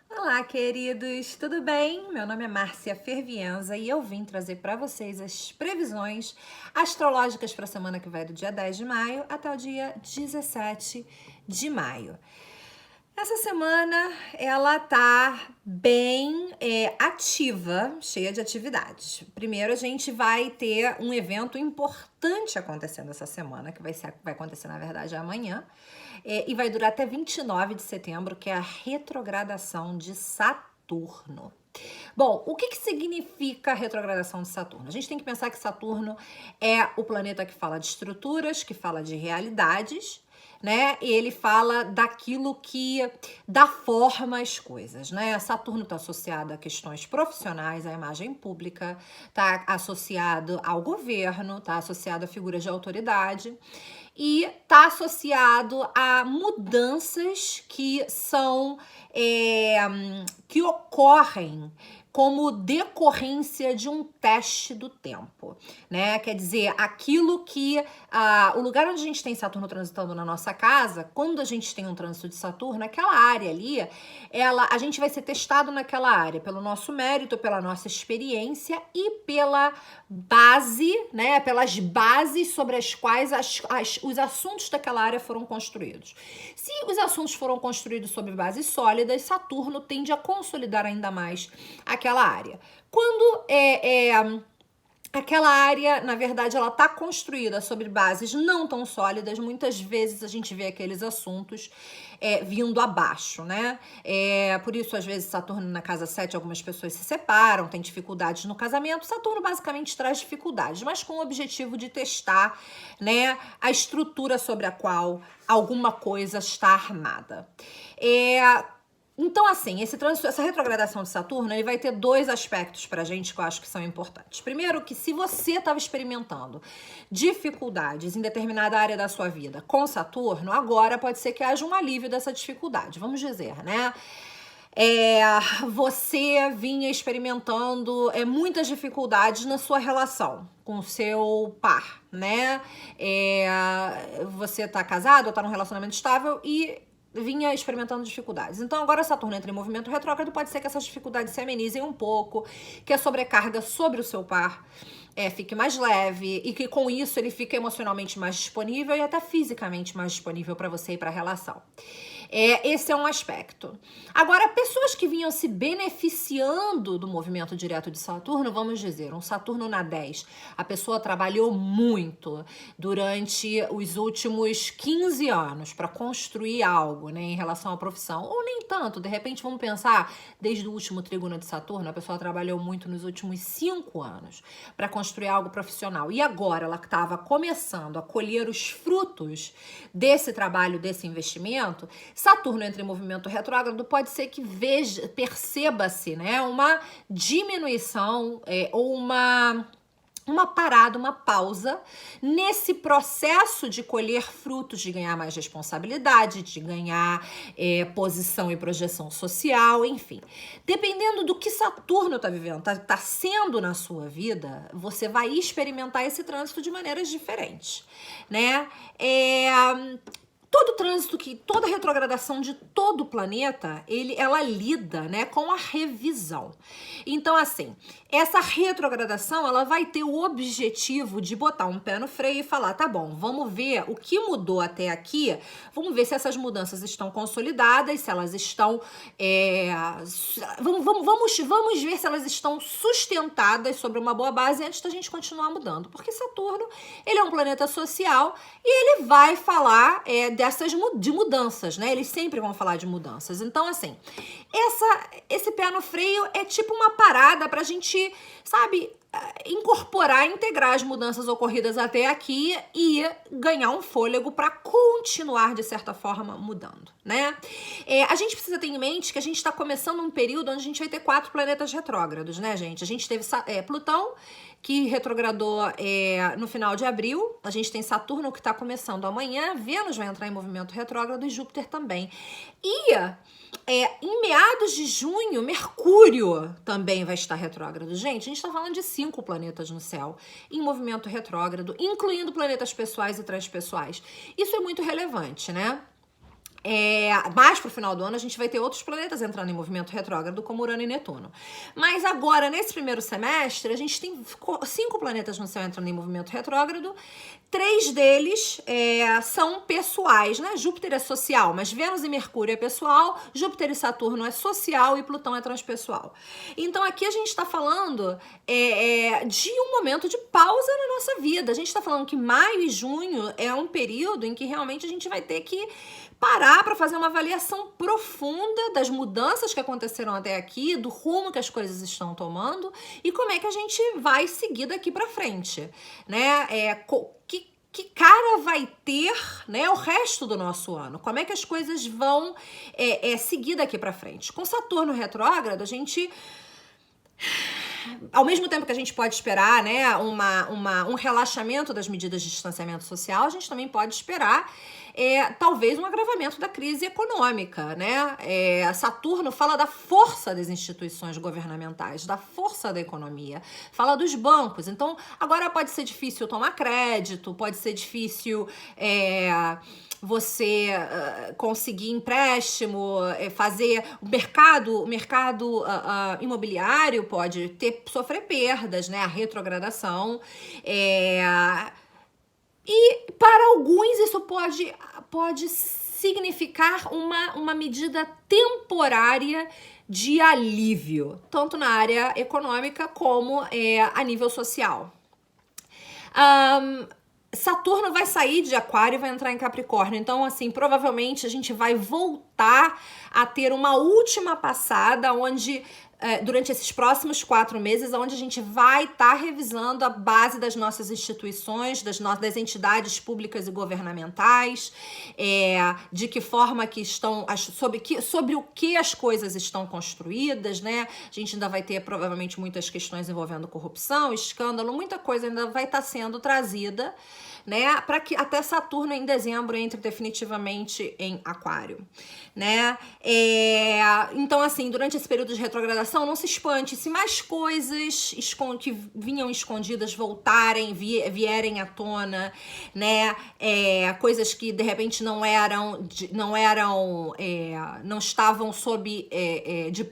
Olá, queridos, tudo bem? Meu nome é Márcia Fervienza e eu vim trazer para vocês as previsões astrológicas para a semana que vai do dia 10 de maio até o dia 17 de maio. Essa semana ela tá bem ativa, cheia de atividades. Primeiro a gente vai ter um evento importante acontecendo essa semana, que vai acontecer na verdade amanhã, e vai durar até 29 de setembro, que é a retrogradação de Saturno. Bom, o que significa a retrogradação de Saturno? A gente tem que pensar que Saturno é o planeta que fala de estruturas, que fala de realidades, né? E ele fala daquilo que dá forma às coisas, né? Saturno está associado a questões profissionais, à imagem pública, está associado ao governo, está associado a figuras de autoridade e está associado a mudanças que são que ocorrem como decorrência de um teste do tempo, né? Quer dizer, aquilo que o lugar onde a gente tem Saturno transitando na nossa casa, quando a gente tem um trânsito de Saturno, aquela área ali, a gente vai ser testado naquela área pelo nosso mérito, pela nossa experiência e pela base, né? Pelas bases sobre as quais os assuntos daquela área foram construídos. Se os assuntos foram construídos sobre bases sólidas, Saturno tende a consolidar ainda mais aquela área. Quando aquela área, na verdade, ela está construída sobre bases não tão sólidas, muitas vezes a gente vê aqueles assuntos vindo abaixo, né? Por isso, às vezes, Saturno na casa 7, algumas pessoas se separam, têm dificuldades no casamento. Saturno basicamente traz dificuldades, mas com o objetivo de testar, né, a estrutura sobre a qual alguma coisa está armada. Então, assim, essa retrogradação de Saturno, ele vai ter dois aspectos pra gente que eu acho que são importantes. Primeiro, que se você estava experimentando dificuldades em determinada área da sua vida com Saturno, agora pode ser que haja um alívio dessa dificuldade, vamos dizer, né? Você vinha experimentando muitas dificuldades na sua relação com o seu par, né? Você tá casado ou tá num relacionamento estável e vinha experimentando dificuldades. Então agora Saturno entra em movimento retrógrado, pode ser que essas dificuldades se amenizem um pouco, que a sobrecarga sobre o seu par fique mais leve e que com isso ele fique emocionalmente mais disponível e até fisicamente mais disponível para você e para a relação. Esse é um aspecto. Agora, pessoas que vinham se beneficiando do movimento direto de Saturno, vamos dizer, um Saturno na 10, a pessoa trabalhou muito durante os últimos 15 anos para construir algo, né, em relação à profissão, ou nem tanto, de repente vamos pensar, desde o último trígono de Saturno, a pessoa trabalhou muito nos últimos 5 anos para construir algo profissional, e agora ela estava começando a colher os frutos desse trabalho, desse investimento. Saturno entra em movimento retrógrado, pode ser que perceba-se, né, uma diminuição ou uma parada, uma pausa nesse processo de colher frutos, de ganhar mais responsabilidade, de ganhar posição e projeção social, enfim. Dependendo do que Saturno está vivendo, tá sendo na sua vida, você vai experimentar esse trânsito de maneiras diferentes, né? Todo trânsito, toda retrogradação de todo o planeta, ela lida, né, com a revisão. Então, assim, essa retrogradação, ela vai ter o objetivo de botar um pé no freio e falar, tá bom, vamos ver o que mudou até aqui, vamos ver se essas mudanças estão consolidadas, se elas estão... vamos ver se elas estão sustentadas sobre uma boa base antes da gente continuar mudando. Porque Saturno, ele é um planeta social e ele vai falar de mudanças, né? Eles sempre vão falar de mudanças. Então, assim, esse pé no freio é tipo uma parada pra gente, sabe, incorporar, integrar as mudanças ocorridas até aqui e ganhar um fôlego para continuar, de certa forma, mudando, né? A gente precisa ter em mente que a gente está começando um período onde a gente vai ter 4 planetas retrógrados, né, gente? A gente teve Plutão, que retrogradou no final de abril. A gente tem Saturno, que está começando amanhã. Vênus vai entrar em movimento retrógrado e Júpiter também. E em meados de junho, Mercúrio também vai estar retrógrado. Gente, a gente está falando de 5 planetas no céu em movimento retrógrado, incluindo planetas pessoais e transpessoais. Isso é muito relevante, né? Mais pro final do ano a gente vai ter outros planetas entrando em movimento retrógrado, como Urano e Netuno. Mas agora, nesse primeiro semestre, a gente tem 5 planetas no céu entrando em movimento retrógrado. 3 deles são pessoais, né? Júpiter é social, mas Vênus e Mercúrio é pessoal, Júpiter e Saturno é social e Plutão é transpessoal. Então aqui a gente está falando de um momento de pausa na nossa vida. A gente está falando que maio e junho é um período em que realmente a gente vai ter que parar para fazer uma avaliação profunda das mudanças que aconteceram até aqui, do rumo que as coisas estão tomando e como é que a gente vai seguir daqui para frente, né? Que cara vai ter, né, o resto do nosso ano? Como é que as coisas vão seguir daqui para frente? Com Saturno retrógrado, a gente... Ao mesmo tempo que a gente pode esperar, né, um relaxamento das medidas de distanciamento social, a gente também pode esperar talvez um agravamento da crise econômica, né? Saturno fala da força das instituições governamentais, da força da economia, fala dos bancos. Então, agora pode ser difícil tomar crédito, pode ser difícil você conseguir empréstimo, fazer o mercado imobiliário pode sofrer perdas, né? A retrogradação. E para alguns isso pode significar uma medida temporária de alívio, tanto na área econômica como a nível social. Saturno vai sair de Aquário e vai entrar em Capricórnio. Então, assim, provavelmente a gente vai voltar a ter uma última passada onde... durante esses próximos 4 meses, onde a gente vai estar revisando a base das nossas instituições, das entidades públicas e governamentais, de que forma que estão, sobre o que as coisas estão construídas, né? A gente ainda vai ter provavelmente muitas questões envolvendo corrupção, escândalo, muita coisa ainda vai estar sendo trazida, né, para que até Saturno em dezembro entre definitivamente em Aquário, né? Então, assim, durante esse período de retrogradação, não se espante se mais coisas que vinham escondidas voltarem, vierem à tona, né? Coisas que de repente não estavam sob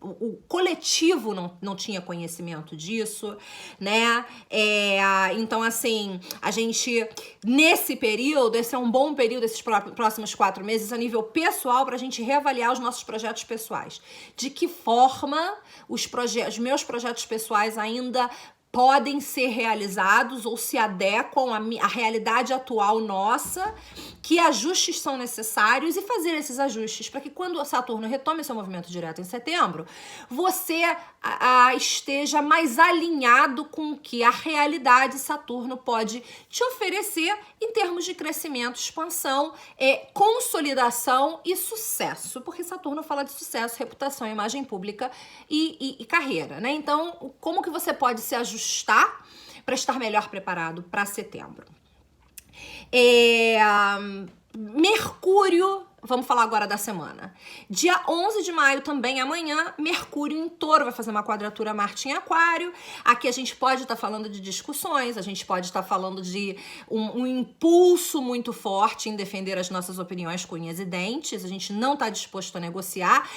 o coletivo não tinha conhecimento disso, né? Então, assim, a gente nesse período, esse é um bom período, esses próximos 4 meses, a nível pessoal, para a gente reavaliar os nossos projetos pessoais. De que forma os meus projetos pessoais ainda podem ser realizados ou se adequam à realidade atual nossa, que ajustes são necessários e fazer esses ajustes para que quando o Saturno retome seu movimento direto em setembro, você esteja mais alinhado com o que a realidade Saturno pode te oferecer em termos de crescimento, expansão, consolidação e sucesso, porque Saturno fala de sucesso, reputação, imagem pública e carreira, né? Então, como que você pode se ajustar para estar melhor preparado para setembro? Mercúrio, vamos falar agora da semana. Dia 11 de maio, também amanhã, Mercúrio em Touro vai fazer uma quadratura a Marte em Aquário. Aqui a gente pode estar falando de discussões, a gente pode estar falando de um impulso muito forte em defender as nossas opiniões com unhas e dentes. A gente não está disposto a negociar.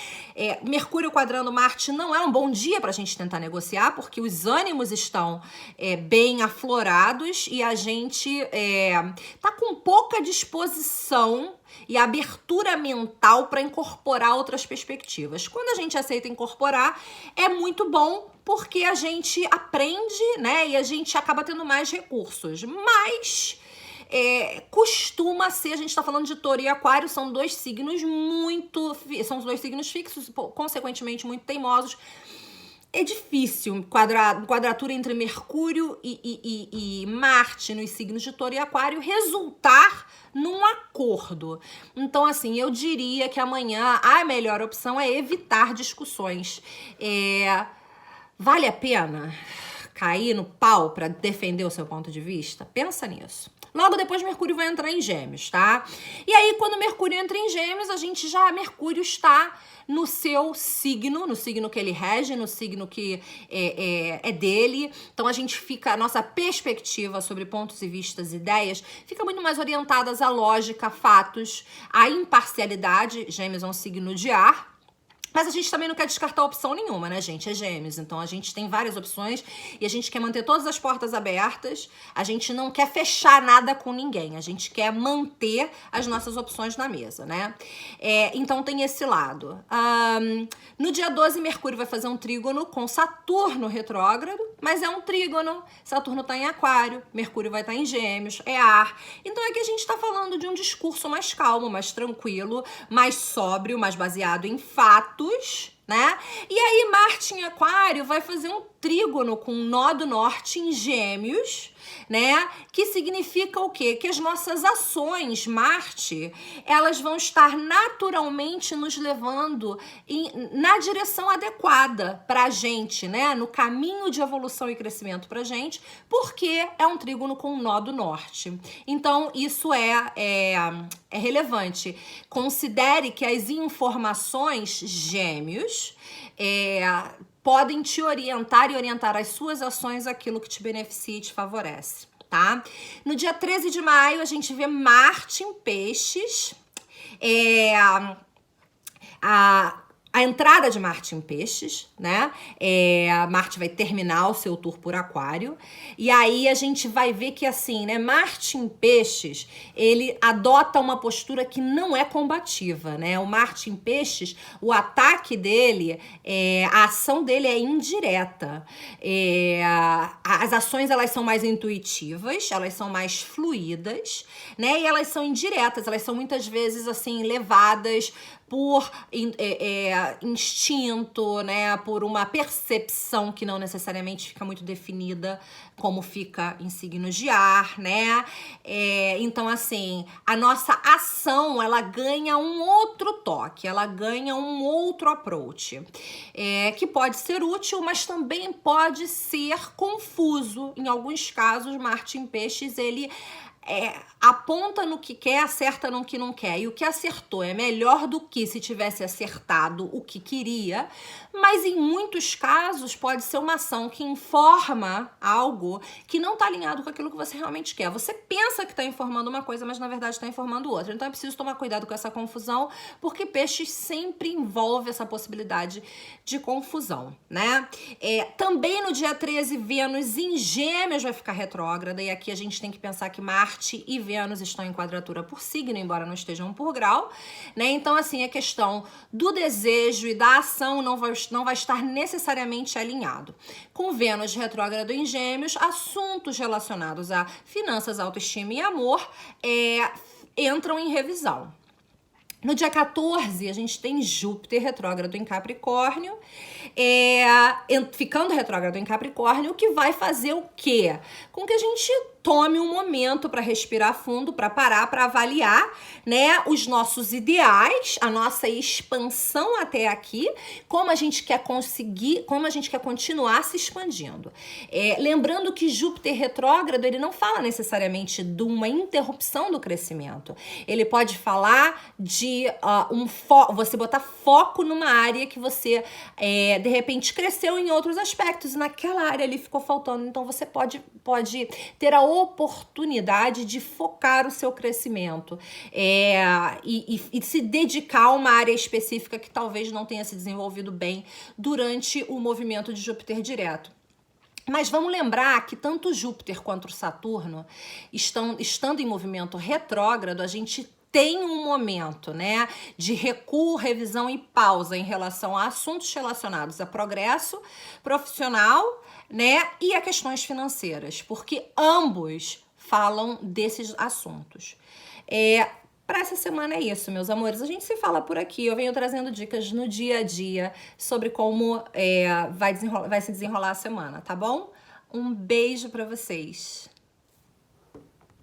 Mercúrio quadrando Marte não é um bom dia para a gente tentar negociar, porque os ânimos estão bem aflorados e a gente está com pouca disposição e abertura mental para incorporar outras perspectivas. Quando a gente aceita incorporar, é muito bom porque a gente aprende, né? E a gente acaba tendo mais recursos. Mas costuma ser, a gente está falando de Touro e Aquário, são 2 signos são 2 signos fixos, consequentemente muito teimosos. É difícil quadratura entre Mercúrio e Marte nos signos de Touro e Aquário resultar num acordo. Então, assim, eu diria que amanhã a melhor opção é evitar discussões. Vale a pena? cair no pau para defender o seu ponto de vista? Pensa nisso. Logo depois Mercúrio vai entrar em Gêmeos, tá? E aí, quando Mercúrio entra em Gêmeos, Mercúrio está no seu signo, no signo que ele rege, no signo que é dele. Então a nossa perspectiva sobre pontos e vistas, ideias, fica muito mais orientadas à lógica, fatos, à imparcialidade. Gêmeos é um signo de ar. Mas a gente também não quer descartar opção nenhuma, né, gente? É Gêmeos, então a gente tem várias opções e a gente quer manter todas as portas abertas, a gente não quer fechar nada com ninguém, a gente quer manter as nossas opções na mesa, né? Então tem esse lado. No dia 12, Mercúrio vai fazer um trígono com Saturno retrógrado, mas é um trígono, Saturno tá em Aquário, Mercúrio vai estar em Gêmeos, é ar. Então aqui a gente tá falando de um discurso mais calmo, mais tranquilo, mais sóbrio, mais baseado em fatos, né? E aí Marte em Aquário vai fazer um trígono com um nó do norte em Gêmeos, né? Que significa o quê? Que as nossas ações, Marte, elas vão estar naturalmente nos levando na direção adequada pra gente, né? No caminho de evolução e crescimento pra gente, porque é um trígono com um nó do norte. Então, isso é relevante. Considere que as informações Gêmeos podem te orientar e orientar as suas ações aquilo que te beneficia e te favorece, tá? No dia 13 de maio, a gente vê Marte em Peixes, a entrada de Marte em Peixes, né? Marte vai terminar o seu tour por Aquário. E aí a gente vai ver que, assim, né? Marte em Peixes, ele adota uma postura que não é combativa, né? O Marte em Peixes, o ataque dele, a ação dele é indireta. As ações, elas são mais intuitivas, elas são mais fluídas, né? E elas são indiretas, elas são muitas vezes, assim, levadas por instinto, né, por uma percepção que não necessariamente fica muito definida como fica em signos de ar, né? Então, assim, a nossa ação, ela ganha um outro toque, ela ganha um outro approach, que pode ser útil, mas também pode ser confuso. Em alguns casos, Marte em Peixes, ele aponta no que quer, acerta no que não quer. E o que acertou é melhor do que se tivesse acertado o que queria, mas em muitos casos pode ser uma ação que informa algo que não está alinhado com aquilo que você realmente quer. Você pensa que está informando uma coisa, mas na verdade está informando outra. Então é preciso tomar cuidado com essa confusão, porque Peixes sempre envolve essa possibilidade de confusão, né? Também no dia 13, Vênus em Gêmeos vai ficar retrógrada, e aqui a gente tem que pensar que Marte e Vênus estão em quadratura por signo, embora não estejam por grau, né? Então, assim, a questão do desejo e da ação não vai estar necessariamente alinhado. Com Vênus retrógrado em Gêmeos, assuntos relacionados a finanças, autoestima e amor entram em revisão. No dia 14, a gente tem Júpiter retrógrado em Capricórnio, ficando retrógrado em Capricórnio, o que vai fazer o quê? Com que a gente tome um momento para respirar fundo, para parar, para avaliar, né, os nossos ideais, a nossa expansão até aqui, como a gente quer conseguir, como a gente quer continuar se expandindo. Lembrando que Júpiter retrógrado, ele não fala necessariamente de uma interrupção do crescimento. Ele pode falar de você botar foco numa área que você, de repente, cresceu em outros aspectos, e naquela área ali ficou faltando. Então, você pode ter a oportunidade de focar o seu crescimento e se dedicar a uma área específica que talvez não tenha se desenvolvido bem durante o movimento de Júpiter direto. Mas vamos lembrar que tanto Júpiter quanto Saturno, estando em movimento retrógrado, a gente tem um momento, né, de recuo, revisão e pausa em relação a assuntos relacionados a progresso profissional, né, e a questões financeiras, porque ambos falam desses assuntos. Para essa semana é isso, meus amores. A gente se fala por aqui. Eu venho trazendo dicas no dia a dia sobre como vai se desenrolar a semana, tá bom? Um beijo para vocês.